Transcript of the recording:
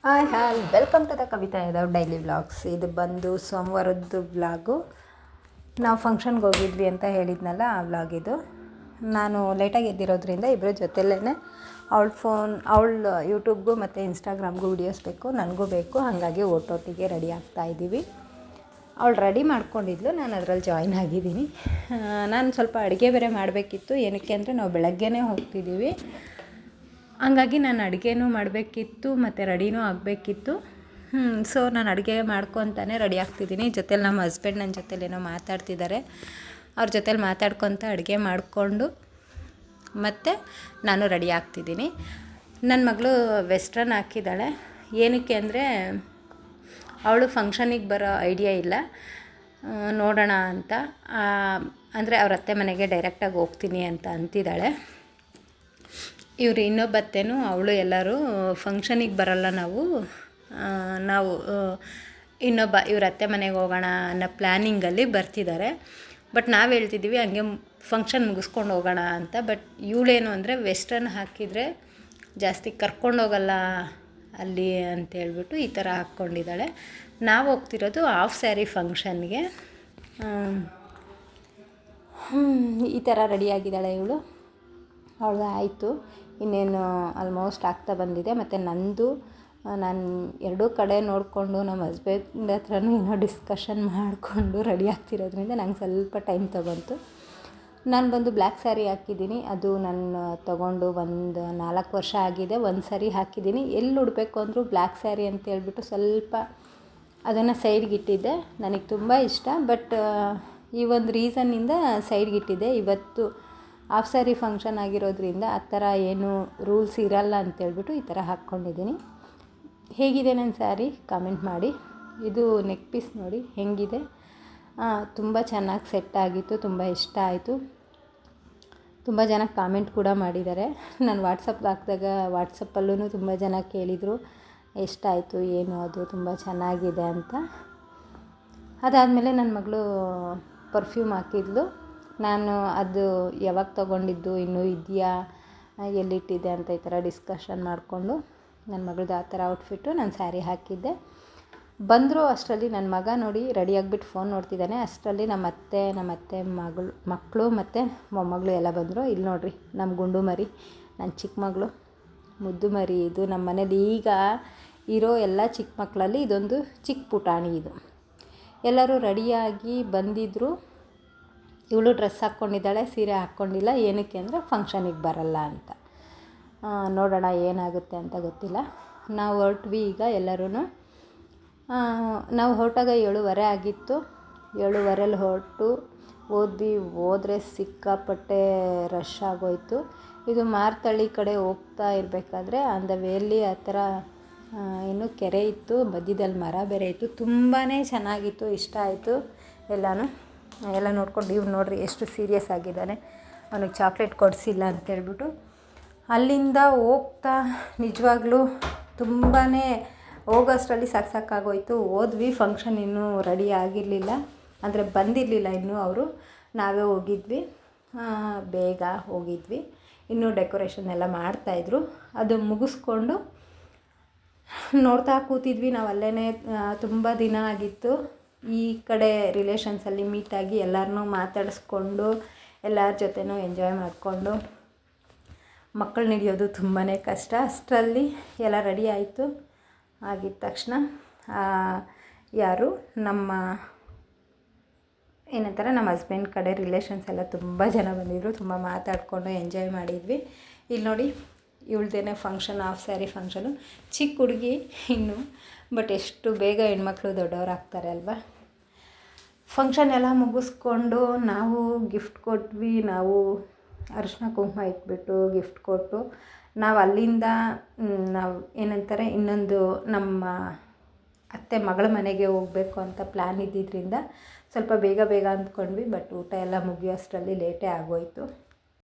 Hi welcome to the Kavita Yadav daily vlogs. ಇದು ಬಂದು ಸೋಮವಾರದ್ದು vlog. ನಾವು ಫಂಕ್ಷನ್ಗೆ ಹೋಗಿದ್ವಿ ಅಂತ ಹೇಳಿದ್ನಲ್ಲ, ಆ ವ್ಲಾಗ್ ಇದು. ನಾನು ಲೇಟಾಗಿ ಎದ್ದಿರೋದ್ರಿಂದ ಇಬ್ಬರ ಜೊತೆಲೇ ಅವಳು ಯೂಟ್ಯೂಬ್ಗೂ ಮತ್ತು ಇನ್ಸ್ಟಾಗ್ರಾಮ್ಗೂ ವೀಡಿಯೋಸ್ ಬೇಕು, ನನಗೂ ಬೇಕು. ಹಾಗಾಗಿ ಒಟ್ಟೊಟ್ಟಿಗೆ ರೆಡಿ ಆಗ್ತಾಯಿದ್ದೀವಿ. ಅವಳು ರೆಡಿ ಮಾಡ್ಕೊಂಡಿದ್ಲು, ನಾನು ಅದರಲ್ಲಿ ಜಾಯ್ನ್ ಆಗಿದ್ದೀನಿ. ನಾನು ಸ್ವಲ್ಪ ಅಡುಗೆ ಬೇರೆ ಮಾಡಬೇಕಿತ್ತು. ಏನಕ್ಕೆ ಅಂದರೆ ನಾವು ಬೆಳಗ್ಗೆನೇ ಹೋಗ್ತಿದ್ದೀವಿ. ಹಂಗಾಗಿ ನಾನು ಅಡುಗೆನೂ ಮಾಡಬೇಕಿತ್ತು ಮತ್ತು ರೆಡಿನೂ ಆಗಬೇಕಿತ್ತು. ಸೊ ನಾನು ಅಡುಗೆ ಮಾಡ್ಕೊತಾನೆ ರೆಡಿ ಆಗ್ತಿದ್ದೀನಿ. ಜೊತೇಲಿ ನಮ್ಮ ಹಸ್ಬೆಂಡ್ ನನ್ನ ಜೊತೇಲಿ ಏನೋ ಮಾತಾಡ್ತಿದ್ದಾರೆ. ಅವ್ರ ಜೊತೇಲಿ ಮಾತಾಡ್ಕೊತ ಅಡುಗೆ ಮಾಡಿಕೊಂಡು ಮತ್ತು ನಾನು ರೆಡಿ ಆಗ್ತಿದ್ದೀನಿ. ನನ್ನ ಮಗಳು ವೆಸ್ಟ್ರನ್ ಹಾಕಿದ್ದಾಳೆ. ಏನಕ್ಕೆ ಅಂದರೆ ಅವಳು ಫಂಕ್ಷನಿಗೆ ಬರೋ ಐಡಿಯಾ ಇಲ್ಲ, ನೋಡೋಣ ಅಂತ. ಅಂದರೆ ಅವ್ರ ಅತ್ತೆ ಮನೆಗೆ ಡೈರೆಕ್ಟಾಗಿ ಹೋಗ್ತೀನಿ ಅಂತ ಅಂತಿದ್ದಾಳೆ. ಇವರು ಇನ್ನೊಬ್ಬತ್ತೇನು ಅವಳು ಎಲ್ಲರೂ ಫಂಕ್ಷನಿಗೆ ಬರೋಲ್ಲ, ನಾವು ಇನ್ನೊಬ್ಬ ಇವ್ರ ಅತ್ತೆ ಮನೆಗೆ ಹೋಗೋಣ ಅನ್ನೋ ಪ್ಲ್ಯಾನಿಂಗಲ್ಲಿ ಬರ್ತಿದ್ದಾರೆ. ಬಟ್ ನಾವು ಹೇಳ್ತಿದ್ದೀವಿ ಹಂಗೆ ಫಂಕ್ಷನ್ ಮುಗಿಸ್ಕೊಂಡು ಹೋಗೋಣ ಅಂತ. ಬಟ್ ಇವಳೇನು ಅಂದರೆ ವೆಸ್ಟರ್ನ್ ಹಾಕಿದರೆ ಜಾಸ್ತಿ ಕರ್ಕೊಂಡೋಗಲ್ಲ ಅಲ್ಲಿ ಅಂತೇಳ್ಬಿಟ್ಟು ಈ ಥರ ಹಾಕ್ಕೊಂಡಿದ್ದಾಳೆ. ನಾವು ಹೋಗ್ತಿರೋದು ಹಾಫ್ ಸ್ಯಾರಿ ಫಂಕ್ಷನ್ಗೆ. ಈ ಥರ ರೆಡಿಯಾಗಿದ್ದಾಳೆ ಇವಳು. ಅವಳು ಆಯಿತು, ಇನ್ನೇನು ಆಲ್ಮೋಸ್ಟ್ ಆಗ್ತಾ ಬಂದಿದೆ. ಮತ್ತು ನಾನು ಎರಡೂ ಕಡೆ ನೋಡಿಕೊಂಡು ನಮ್ಮ ಹಸ್ಬೆಂಡ್ ಹತ್ರನೂ ಏನೋ ಡಿಸ್ಕಷನ್ ಮಾಡಿಕೊಂಡು ರೆಡಿ ಆಗ್ತಿರೋದ್ರಿಂದ ನಂಗೆ ಸ್ವಲ್ಪ ಟೈಮ್ ತೊಗೊಂತು. ನಾನು ಬಂದು ಬ್ಲ್ಯಾಕ್ ಸ್ಯಾರಿ ಹಾಕಿದ್ದೀನಿ. ಅದು ನಾನು ತೊಗೊಂಡು ಒಂದು 4 ವರ್ಷ ಆಗಿದೆ. ಒಂದು ಸಾರಿ ಹಾಕಿದ್ದೀನಿ. ಎಲ್ಲಿ ಉಡಬೇಕು ಅಂದರೂ ಬ್ಲ್ಯಾಕ್ ಸ್ಯಾರಿ ಅಂತ ಹೇಳ್ಬಿಟ್ಟು ಸ್ವಲ್ಪ ಅದನ್ನು ಸೈಡ್ಗಿಟ್ಟಿದ್ದೆ. ನನಗೆ ತುಂಬ ಇಷ್ಟ. ಬಟ್ ಈ ಒಂದು ರೀಸನ್ನಿಂದ ಸೈಡ್ಗಿಟ್ಟಿದ್ದೆ. ಇವತ್ತು ಹಾಫ್ ಸ್ಯಾರಿ ಫಂಕ್ಷನ್ ಆಗಿರೋದ್ರಿಂದ ಆ ಥರ ಏನು ರೂಲ್ಸ್ ಇರಲ್ಲ ಅಂತೇಳ್ಬಿಟ್ಟು ಈ ಥರ ಹಾಕ್ಕೊಂಡಿದ್ದೀನಿ. ಹೇಗಿದೆ ನನ್ನ ಸ್ಯಾರಿ ಕಾಮೆಂಟ್ ಮಾಡಿ. ಇದು ನೆಕ್ ಪೀಸ್ ನೋಡಿ ಹೆಂಗಿದೆ, ತುಂಬ ಚೆನ್ನಾಗಿ ಸೆಟ್ ಆಗಿತ್ತು, ತುಂಬ ಇಷ್ಟ ಆಯಿತು. ತುಂಬ ಜನ ಕಾಮೆಂಟ್ ಕೂಡ ಮಾಡಿದ್ದಾರೆ. ನಾನು ವಾಟ್ಸಪ್ಗೆ ಹಾಕಿದಾಗ ವಾಟ್ಸಪ್ಪಲ್ಲೂ ತುಂಬ ಜನ ಕೇಳಿದರು ಎಷ್ಟಾಯಿತು ಏನು, ಅದು ತುಂಬ ಚೆನ್ನಾಗಿದೆ ಅಂತ. ಅದಾದಮೇಲೆ ನನ್ನ ಮಗಳು ಪರ್ಫ್ಯೂಮ್ ಹಾಕಿದ್ಲು. ನಾನು ಅದು ಯಾವಾಗ ತೊಗೊಂಡಿದ್ದು, ಇನ್ನೂ ಇದೆಯಾ, ಎಲ್ಲಿಟ್ಟಿದ್ದೆ ಅಂತ ಈ ಥರ ಡಿಸ್ಕಷನ್ ಮಾಡಿಕೊಂಡು ನನ್ನ ಮಗಳದ್ದು ಆ ಥರ ಔಟ್ಫಿಟ್ಟು ನಾನು ಸ್ಯಾರಿ ಹಾಕಿದ್ದೆ. ಬಂದರು ಅಷ್ಟರಲ್ಲಿ ನನ್ನ ಮಗ ನೋಡಿ ರೆಡಿ ಆಗಿಬಿಟ್ಟು ಫೋನ್ ನೋಡ್ತಿದ್ದಾನೆ. ಅಷ್ಟರಲ್ಲಿ ನಮ್ಮ ಅತ್ತೆ ಮಕ್ಕಳು ಮತ್ತು ಮೊಮ್ಮಗಳು ಎಲ್ಲ ಬಂದರು. ಇಲ್ಲಿ ನೋಡಿರಿ ನಮ್ಮ ಗುಂಡು ಮರಿ, ನನ್ನ ಚಿಕ್ಕ ಮಗಳು ಮುದ್ದು ಮರಿ. ಇದು ನಮ್ಮ ಮನೇಲಿ ಈಗ ಇರೋ ಎಲ್ಲ ಚಿಕ್ಕ ಮಕ್ಕಳಲ್ಲಿ ಇದೊಂದು ಚಿಕ್ಕ ಪುಟಾಣಿ. ಇದು ಎಲ್ಲರೂ ರೆಡಿಯಾಗಿ ಬಂದಿದ್ದರು. ಇವಳು ಡ್ರೆಸ್ ಹಾಕ್ಕೊಂಡಿದ್ದಾಳೆ, ಸೀರೆ ಹಾಕ್ಕೊಂಡಿಲ್ಲ. ಏನಕ್ಕೆ ಅಂದರೆ ಫಂಕ್ಷನಿಗೆ ಬರಲ್ಲ ಅಂತ. ನೋಡೋಣ ಏನಾಗುತ್ತೆ ಅಂತ ಗೊತ್ತಿಲ್ಲ. ನಾವು ಹೊರಟ್ವಿ ಈಗ ಎಲ್ಲರೂ. ನಾವು ಹೊರಟಾಗ 7:30 ಆಗಿತ್ತು. 7:30 ಹೊರಟು ಹೋದರೆ ಸಿಕ್ಕಾಪಟ್ಟೆ ರಶ್ ಆಗೋಯಿತು. ಇದು ಮಾರ್ತಳ್ಳಿ ಕಡೆ ಹೋಗ್ತಾ ಇರಬೇಕಾದ್ರೆ ಆನ್ ದ ವೇಲಿ ಆ ಥರ ಏನು ಕೆರೆ ಇತ್ತು, ಮಧ್ಯದಲ್ಲಿ ಮರ ಬೇರೆ ಇತ್ತು. ತುಂಬಾ ಚೆನ್ನಾಗಿತ್ತು, ಇಷ್ಟ ಆಯಿತು ಎಲ್ಲ ನೋಡ್ಕೊಂಡು. ಇವ್ರು ನೋಡ್ರಿ ಎಷ್ಟು ಸೀರಿಯಸ್ ಆಗಿದ್ದಾನೆ, ಅವನಿಗೆ ಚಾಕ್ಲೇಟ್ ಕೊಡಿಸಿಲ್ಲ ಅಂತೇಳ್ಬಿಟ್ಟು. ಅಲ್ಲಿಂದ ಹೋಗ್ತಾ ನಿಜವಾಗ್ಲೂ ತುಂಬಾ ಹೋಗೋಷ್ಟರಲ್ಲಿ ಸಾಕಾಗೋಯ್ತು. ಹೋದ್ವಿ, ಫಂಕ್ಷನ್ ಇನ್ನೂ ರೆಡಿ ಆಗಿರಲಿಲ್ಲ, ಅಂದರೆ ಬಂದಿರಲಿಲ್ಲ ಇನ್ನೂ ಅವರು. ನಾವೇ ಹೋಗಿದ್ವಿ, ಬೇಗ ಹೋಗಿದ್ವಿ. ಇನ್ನೂ ಡೆಕೋರೇಷನ್ ಎಲ್ಲ ಮಾಡ್ತಾಯಿದ್ರು. ಅದು ಮುಗಿಸ್ಕೊಂಡು ನೋಡ್ತಾ ಕೂತಿದ್ವಿ ನಾವು ಅಲ್ಲೇ. ತುಂಬ ದಿನ ಆಗಿತ್ತು. ಈ ಕಡೆ ರಿಲೇಷನ್ಸಲ್ಲಿ ಮೀಟಾಗಿ ಎಲ್ಲರನ್ನೂ ಮಾತಾಡಿಸ್ಕೊಂಡು ಎಲ್ಲರ ಜೊತೆನೂ ಎಂಜಾಯ್ ಮಾಡಿಕೊಂಡು ಮಕ್ಕಳನ್ನ ಹಿಡಿಯೋದು ತುಂಬಾ ಕಷ್ಟ. ಅಷ್ಟರಲ್ಲಿ ಎಲ್ಲ ರೆಡಿ ಆಯಿತು. ಆಗಿದ ತಕ್ಷಣ ಯಾರು ನಮ್ಮ ಏನಂತಾರೆ, ನಮ್ಮ ಹಸ್ಬೆಂಡ್ ಕಡೆ ರಿಲೇಷನ್ಸ್ ಎಲ್ಲ ತುಂಬ ಜನ ಬಂದಿದ್ದರು. ತುಂಬ ಮಾತಾಡಿಕೊಂಡು ಎಂಜಾಯ್ ಮಾಡಿದ್ವಿ. ಇಲ್ಲಿ ನೋಡಿ ಇವಳ್ದೇನೆ ಫಂಕ್ಷನ್, ಹಾಫ್ ಸ್ಯಾರಿ ಫಂಕ್ಷನು. ಚಿಕ್ಕ ಹುಡುಗಿ ಇನ್ನು, ಬಟ್ ಎಷ್ಟು ಬೇಗ ಹೆಣ್ಮಕ್ಳು ದೊಡ್ಡವರಾಗ್ತಾರೆ ಅಲ್ವಾ. ಫಂಕ್ಷನ್ ಎಲ್ಲ ಮುಗಿಸ್ಕೊಂಡು ನಾವು ಗಿಫ್ಟ್ ಕೊಟ್ವಿ. ನಾವು ಅರಿಶಿನ ಕುಂಕುಮ ಇಟ್ಬಿಟ್ಟು ಗಿಫ್ಟ್ ಕೊಟ್ಟು ನಾವು ಅಲ್ಲಿಂದ ನಾವು ಏನಂತಾರೆ ಇನ್ನೊಂದು ನಮ್ಮ ಅತ್ತೆ ಮಗಳ ಮನೆಗೆ ಹೋಗಬೇಕು ಅಂತ ಪ್ಲ್ಯಾನ್ ಇದ್ದಿದ್ದರಿಂದ ಸ್ವಲ್ಪ ಬೇಗ ಅಂದ್ಕೊಂಡ್ವಿ. ಬಟ್ ಊಟ ಎಲ್ಲ ಮುಗಿಯೋ ಅಷ್ಟರಲ್ಲಿ ಲೇಟೇ ಆಗೋಯಿತು.